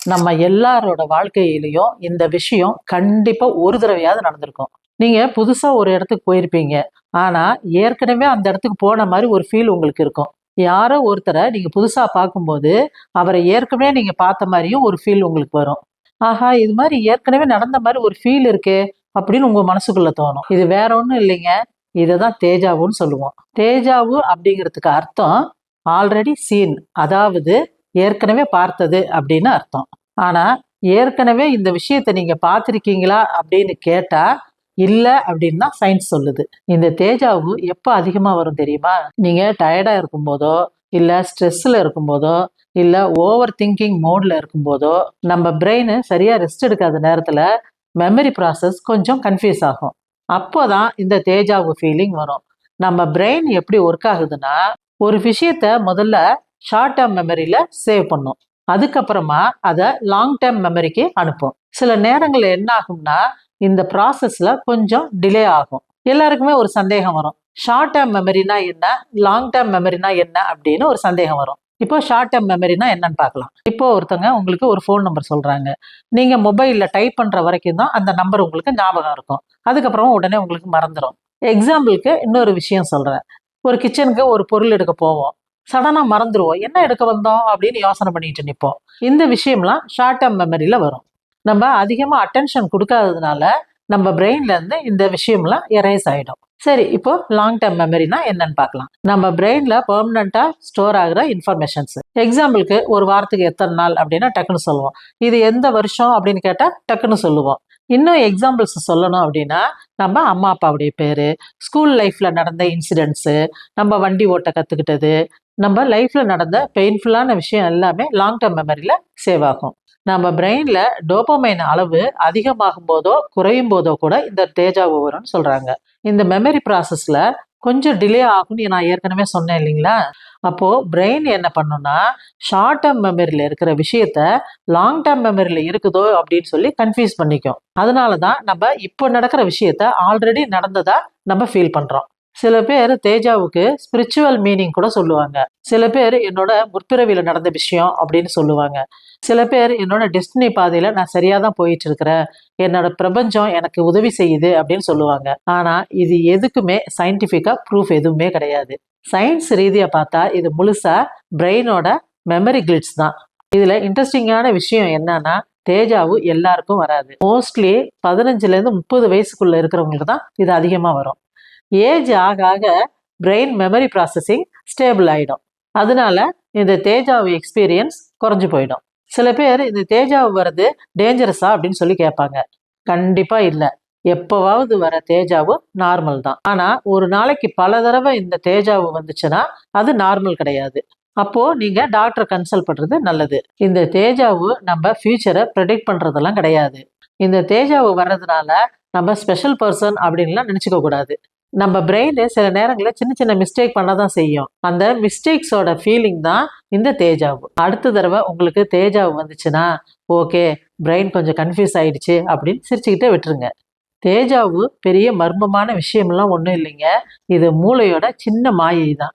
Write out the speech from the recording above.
நம்ம எல்லாரோட வாழ்க்கையிலையும் இந்த விஷயம் கண்டிப்பா ஒரு தடவையாவது நடந்திருக்கும். நீங்க புதுசா ஒரு இடத்துக்கு போயிருப்பீங்க. ஆனா, ஏற்கனவே அந்த இடத்துக்கு போன மாரி ஒரு ஃபீல் உங்களுக்கு இருக்கும். யாரோ ஒருத்தர நீங்க புதுசா பார்க்கும்போது, அவர ஏற்கனவே நீங்க பார்த்த மாரியும் ஒரு ஃபீல் உங்களுக்கு வரும். ஆஹா! இது மாரி ஏற்கனவே நடந்த மாரி ஒரு ஃபீல் இருக்கே! அப்படின்னு உங்க மனசுக்குள்ள தோணும். இது வேற ஒண்ணும் இல்லைங்க. இததான் தேஜாவுன்னு சொல்லுவோம். தேஜாவு அப்படிங்கிறதுக்கு அர்த்தம் ஆல்ரெடி சீன். அதாவது ஏற்கனவே பார்த்தது அப்படின்னு அர்த்தம். ஆனா, ஏற்கனவே இந்த விஷயத்த நீங்க பார்த்திருக்கீங்களா அப்படின்னு கேட்டா, இல்ல அப்படின்னு தான் சயின்ஸ் சொல்லுது. இந்த தேஜாவு எப்ப அதிகமா வரும் தெரியுமா? நீங்க டயர்டா இருக்கும்போதோ, இல்ல ஸ்ட்ரெஸ்ல இருக்கும்போதோ, இல்ல ஓவர் திங்கிங் மோட்ல இருக்கும்போதோ, நம்ம பிரெயின் சரியா ரெஸ்ட் எடுக்காத நேரத்துல மெமரி ப்ராசஸ் கொஞ்சம் கன்ஃப்யூஸ் ஆகும். அப்போதான் இந்த தேஜாவு ஃபீலிங் வரும். நம்ம பிரெயின் எப்படி ஒர்க் ஆகுதுன்னா, ஒரு விஷயத்த முதல்ல ஷார்ட் டேர்ம் மெமரியில சேவ் பண்ணும். அதுக்கப்புறமா அத லாங் டேர்ம் மெமரிக்கு அனுப்பும். சில நேரங்கள்ல என்ன ஆகும்னா, இந்த ப்ராசஸ்ல கொஞ்சம் டிலே ஆகும். எல்லாருக்குமே ஒரு சந்தேகம் வரும். ஷார்ட் டேர்ம் மெமரினா என்ன? லாங் டேர்ம் மெமரினா என்ன? அப்படின்னு ஒரு சந்தேகம் வரும். இப்போ ஷார்ட் டேர்ம் மெமரினா என்னன்னு பார்க்கலாம். இப்போ ஒருத்தங்க உங்களுக்கு ஒரு ஃபோன் நம்பர் சொல்றாங்க. நீங்க மொபைல்ல டைப் பண்ற வரைக்கும் தான் அந்த நம்பர் உங்களுக்கு ஞாபகம் இருக்கும். அதுக்கப்புறம் உடனே உங்களுக்கு மறந்துரும். எக்ஸாம்பிளுக்கு இன்னொரு விஷயம் சொல்றேன். ஒரு கிச்சனுக்கு ஒரு பொருள் எடுக்க போவோம். சடனா மறந்துருவோம். என்ன எடுக்க வந்தோம் அப்படின்னு யோசனை பண்ணிட்டு நிப்போம். இந்த விஷயம்லாம் ஷார்ட் டேர்ம் மெமரியில வரும். நம்ம அதிகமா அட்டென்ஷன் குடுக்காததுனால, நம்ம பிரெயின்ல இருந்து இந்த விஷயம்லாம் எரேஸ் ஆயிடும். சரி, இப்போ லாங் டேர்ம் மெமரினா என்னன்னு பார்க்கலாம். நம்ம பிரெயின்ல பெர்மனன்ட்டா ஸ்டோர் ஆகுற இன்ஃபர்மேஷன்ஸ். எக்ஸாம்பிளுக்கு ஒரு வாரத்துக்கு எத்தன நாள் அப்படின்னா டக்குன்னு சொல்லுவோம். இது எந்த வருஷம் அப்படின்னு கேட்டா டக்குன்னு சொல்லுவோம். இன்னும் எக்ஸாம்பிள்ஸ் சொல்லணும் அப்படின்னா, நம்ம அம்மா அப்பாவுடைய பேரு, ஸ்கூல் லைஃப்ல நடந்த இன்சிடென்ட்ஸு, நம்ம வண்டி ஓட்ட கத்துக்கிட்டது, நம்ம லைஃப்ல நடந்த பெயின்ஃபுல்லான விஷயம் எல்லாமே லாங் டேர்ம் மெமரியில சேவ் ஆகும். நம்ம பிரெயின்ல டோபமைன் அளவு அதிகமாகும் போதோ குறையும் போதோ கூட இந்த தேஜாவு வரும்னு சொல்றாங்க. இந்த மெமரி ப்ராசஸ்ல கொஞ்சம் டிலே ஆகும்னு நான் ஏற்கனவே சொன்னேன் இல்லைங்களா? அப்போ பிரெயின் என்ன பண்ணும்னா, ஷார்ட் டேர்ம் மெமரியில இருக்கிற விஷயத்த லாங் டேர்ம் மெமரியில இருக்குதோ அப்படின்னு சொல்லி கன்ஃபியூஸ் பண்ணிக்கும். அதனால தான் நம்ம இப்போ நடக்கிற விஷயத்த ஆல்ரெடி நடந்ததா நம்ம ஃபீல் பண்றோம். சில பேர் தேஜாவுக்கு ஸ்பிரிச்சுவல் மீனிங் கூட சொல்லுவாங்க. சில பேர் என்னோட முற்பிறவியில நடந்த விஷயம் அப்படின்னு சொல்லுவாங்க. சில பேர் என்னோட டெஸ்டினி பாதையில நான் சரியா தான் போயிட்டு இருக்கிறேன். என்னோட பிரபஞ்சம் எனக்கு உதவி செய்யுது அப்படின்னு சொல்லுவாங்க. ஆனா இது எதுக்குமே சயின்டிஃபிக்கா ப்ரூஃப் எதுவுமே கிடையாது. சயின்ஸ் ரீதியா பார்த்தா இது முழுசா பிரெயினோட மெமரி கிளிட்ஸ் தான். இதுல இன்ட்ரெஸ்டிங்கான விஷயம் என்னன்னா, தேஜாவு எல்லாருக்கும் வராது. மோஸ்ட்லி 15ல இருந்து 30 வயசுக்குள்ள இருக்கிறவங்களுக்கு தான் இது அதிகமா வரும். ஏஜ் ஆக ஆக பிரெயின் மெமரி ப்ராசஸிங் ஸ்டேபிள் ஆயிடும். அதனால இந்த தேஜாவு எக்ஸ்பீரியன்ஸ் குறைஞ்சு போயிடும். சில பேர் இந்த தேஜாவு வர்றது டேஞ்சரஸா அப்படின்னு சொல்லி கேட்பாங்க. கண்டிப்பா இல்ல. எப்பவாவது வர தேஜாவு நார்மல் தான். ஆனா ஒரு நாளைக்கு பல தடவை இந்த தேஜாவு வந்துச்சுன்னா அது நார்மல் கிடையாது. அப்போ நீங்க டாக்டர் கன்சல்ட் பண்றது நல்லது. இந்த தேஜாவு நம்ம ஃபியூச்சரை ப்ரெடிக்ட் பண்றதெல்லாம் கிடையாது. இந்த தேஜாவு வர்றதுனால நம்ம ஸ்பெஷல் பர்சன் அப்படின்லாம் நினைச்சுக்க கூடாது. நம்ம பிரெயின் சில நேரங்களில் சின்ன சின்ன மிஸ்டேக் பண்ண தான் செய்யும். அந்த மிஸ்டேக்ஸோட ஃபீலிங் தான் இந்த தேஜாவு. அடுத்த தடவை உங்களுக்கு தேஜாவு வந்துச்சுன்னா, ஓகே, பிரெயின் கொஞ்சம் கன்ஃபியூஸ் ஆயிடுச்சு அப்படின்னு சிரிச்சுக்கிட்டே விட்டுருங்க. தேஜாவு பெரிய மர்மமான விஷயம்லாம் ஒன்றும் இல்லைங்க. இது மூளையோட சின்ன மாயை தான்.